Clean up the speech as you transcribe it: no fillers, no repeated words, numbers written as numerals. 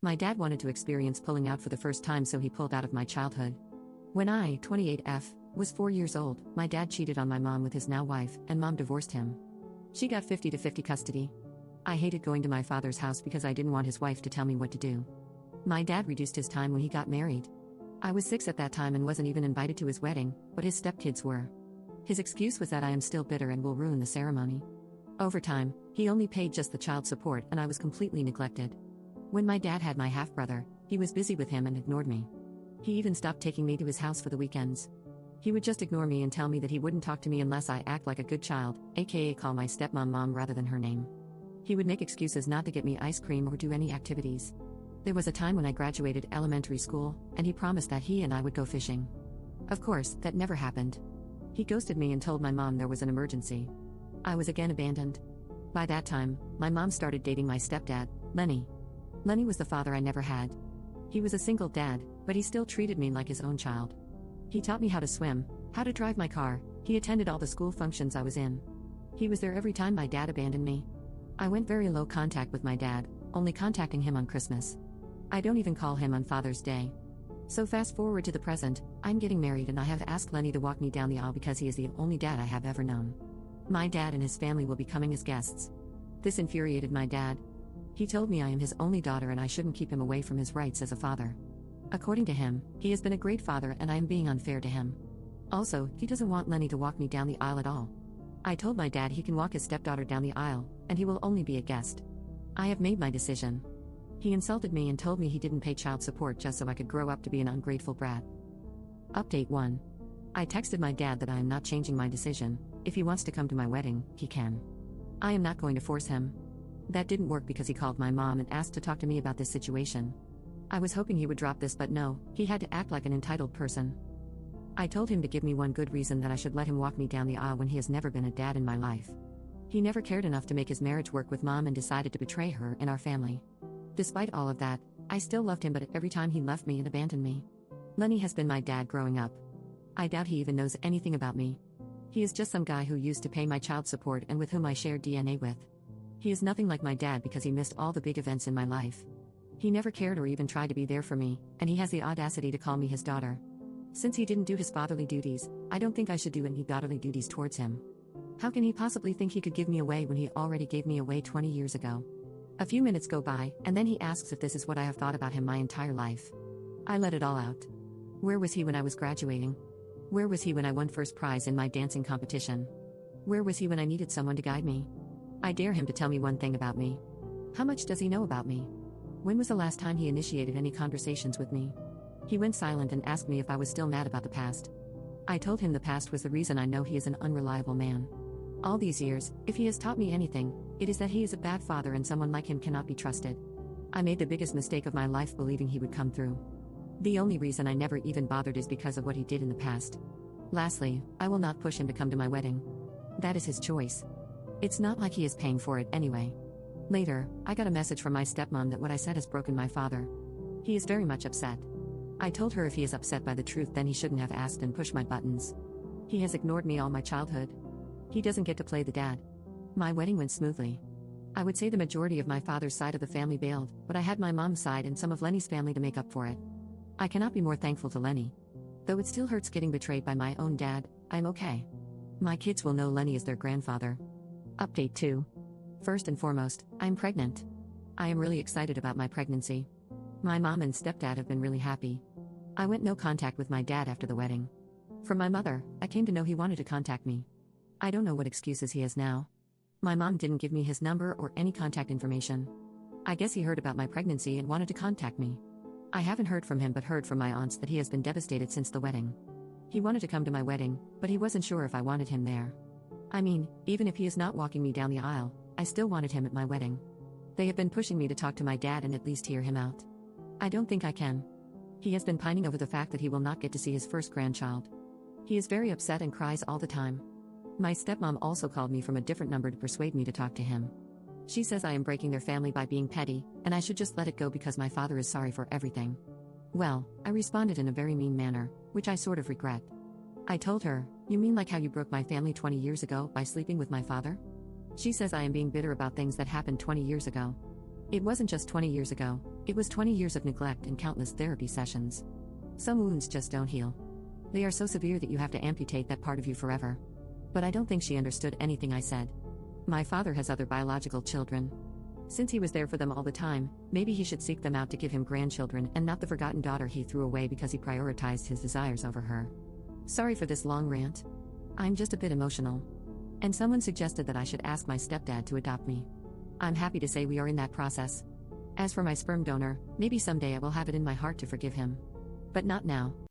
My dad wanted to experience pulling out for the first time, so he pulled out of my childhood. When I, 28F, was 4 years old, my dad cheated on my mom with his now wife, and mom divorced him. She got 50-50 custody. I hated going to my father's house because I didn't want his wife to tell me what to do. My dad reduced his time when he got married. I was 6 at that time and wasn't even invited to his wedding, but his stepkids were. His excuse was that I am still bitter and will ruin the ceremony. Over time, he only paid just the child support and I was completely neglected. When my dad had my half-brother, he was busy with him and ignored me. He even stopped taking me to his house for the weekends. He would just ignore me and tell me that he wouldn't talk to me unless I act like a good child, aka call my stepmom mom rather than her name. He would make excuses not to get me ice cream or do any activities. There was a time when I graduated elementary school, and he promised that he and I would go fishing. Of course, that never happened. He ghosted me and told my mom there was an emergency. I was again abandoned. By that time, my mom started dating my stepdad, Lenny. Lenny was the father I never had. He was a single dad, but he still treated me like his own child. He taught me how to swim, how to drive my car, he attended all the school functions I was in. He was there every time my dad abandoned me. I went very low contact with my dad, only contacting him on Christmas. I don't even call him on Father's Day. So fast forward to the present, I'm getting married and I have asked Lenny to walk me down the aisle because he is the only dad I have ever known. My dad and his family will be coming as guests. This infuriated my dad. He told me I am his only daughter and I shouldn't keep him away from his rights as a father. According to him, he has been a great father and I am being unfair to him. Also, he doesn't want Lenny to walk me down the aisle at all. I told my dad he can walk his stepdaughter down the aisle, and he will only be a guest. I have made my decision. He insulted me and told me he didn't pay child support just so I could grow up to be an ungrateful brat. Update 1. I texted my dad that I am not changing my decision. If he wants to come to my wedding, he can. I am not going to force him. That didn't work because he called my mom and asked to talk to me about this situation. I was hoping he would drop this, but no, he had to act like an entitled person. I told him to give me one good reason that I should let him walk me down the aisle when he has never been a dad in my life. He never cared enough to make his marriage work with mom and decided to betray her and our family. Despite all of that, I still loved him, but every time he left me and abandoned me. Lenny has been my dad growing up. I doubt he even knows anything about me. He is just some guy who used to pay my child support and with whom I shared DNA with. He is nothing like my dad because he missed all the big events in my life. He never cared or even tried to be there for me, and he has the audacity to call me his daughter. Since he didn't do his fatherly duties, I don't think I should do any daughterly duties towards him. How can he possibly think he could give me away when he already gave me away 20 years ago? A few minutes go by, and then he asks if this is what I have thought about him my entire life. I let it all out. Where was he when I was graduating? Where was he when I won first prize in my dancing competition? Where was he when I needed someone to guide me? I dare him to tell me one thing about me. How much does he know about me? When was the last time he initiated any conversations with me? He went silent and asked me if I was still mad about the past. I told him the past was the reason I know he is an unreliable man. All these years, if he has taught me anything, it is that he is a bad father and someone like him cannot be trusted. I made the biggest mistake of my life believing he would come through. The only reason I never even bothered is because of what he did in the past. Lastly, I will not push him to come to my wedding. That is his choice. It's not like he is paying for it anyway. Later, I got a message from my stepmom that what I said has broken my father. He is very much upset. I told her if he is upset by the truth then he shouldn't have asked and pushed my buttons. He has ignored me all my childhood. He doesn't get to play the dad. My wedding went smoothly. I would say the majority of my father's side of the family bailed, but I had my mom's side and some of Lenny's family to make up for it. I cannot be more thankful to Lenny. Though it still hurts getting betrayed by my own dad, I'm okay. My kids will know Lenny is their grandfather. Update 2. First and foremost, I'm pregnant. I am really excited about my pregnancy. My mom and stepdad have been really happy. I went no contact with my dad after the wedding. From my mother, I came to know he wanted to contact me. I don't know what excuses he has now. My mom didn't give me his number or any contact information. I guess he heard about my pregnancy and wanted to contact me. I haven't heard from him but heard from my aunts that he has been devastated since the wedding. He wanted to come to my wedding, but he wasn't sure if I wanted him there. I mean, even if he is not walking me down the aisle, I still wanted him at my wedding. They have been pushing me to talk to my dad and at least hear him out. I don't think I can. He has been pining over the fact that he will not get to see his first grandchild. He is very upset and cries all the time. My stepmom also called me from a different number to persuade me to talk to him. She says I am breaking their family by being petty, and I should just let it go because my father is sorry for everything. Well, I responded in a very mean manner, which I sort of regret. I told her, "You mean like how you broke my family 20 years ago by sleeping with my father?" She says I am being bitter about things that happened 20 years ago. It wasn't just 20 years ago, it was 20 years of neglect and countless therapy sessions. Some wounds just don't heal. They are so severe that you have to amputate that part of you forever. But I don't think she understood anything I said. My father has other biological children. Since he was there for them all the time, maybe he should seek them out to give him grandchildren and not the forgotten daughter he threw away because he prioritized his desires over her. Sorry for this long rant. I'm just a bit emotional. And someone suggested that I should ask my stepdad to adopt me. I'm happy to say we are in that process. As for my sperm donor, maybe someday I will have it in my heart to forgive him. But not now.